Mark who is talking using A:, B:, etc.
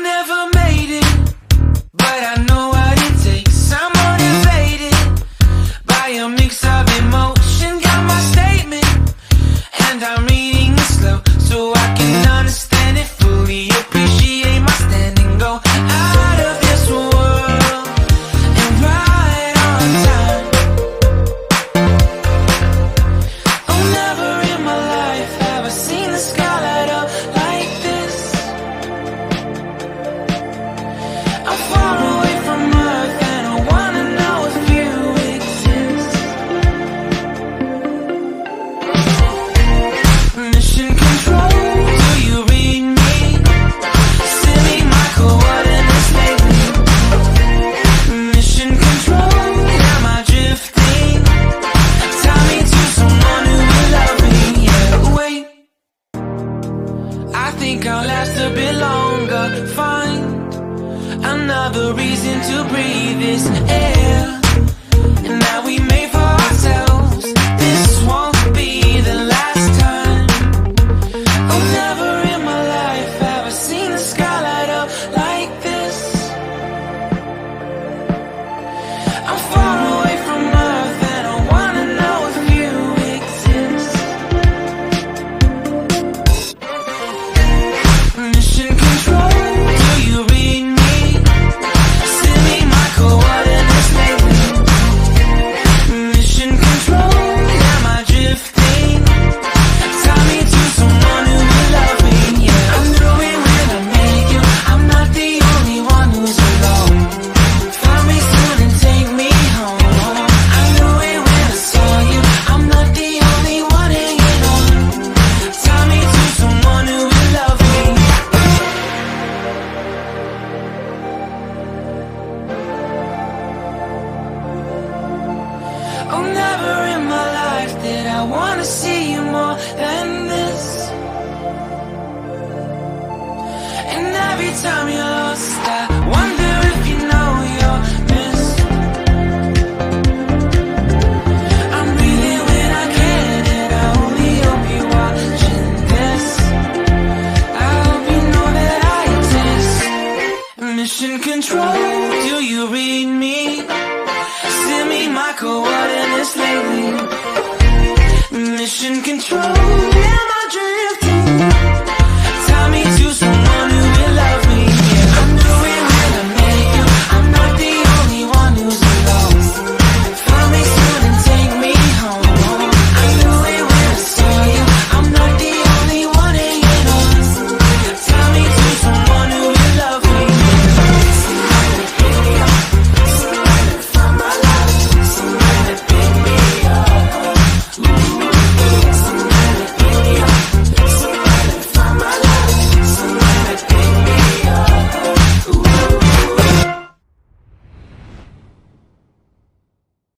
A: never made it, but I know what it takes. I'm motivated by a mix of emotion. Got my statement, and I'm reading it slow so I can understand it fully. Appreciate my standing, go out of this world and right on time. Oh, never in my life have I seen the sky light up like this. I'm far away from Earth and I wanna know if you exist. Mission control, do you read me? Send me my coordinates lately. Mission control, am I drifting? Tie me to someone who will love me. Yeah, wait, I think I'll last a bit longer. Find another reason to breathe this air, and that we made for ourselves. This won't be the last time. Oh, never in my life have I seen the sky light up like this. I'm far away from Earth and I wanna know if you exist. Mission control, do you read me? Send me my coordinates lately. Mission control, am I drifting? Tie me to someone who will love me. Yeah, I knew it when I met you. I'm not the only one who's alone. Find me soon and take me home. I knew it when I saw you. I'm not the only one hanging on. Tie me to someone who will love me. Oh, never in my life did I wanna see you more than this. And every time you're lost, I wonder if you know you're missed. I'm breathing when I can, and I only hope you're watching this. I hope you know that I exist. Mission control, do you read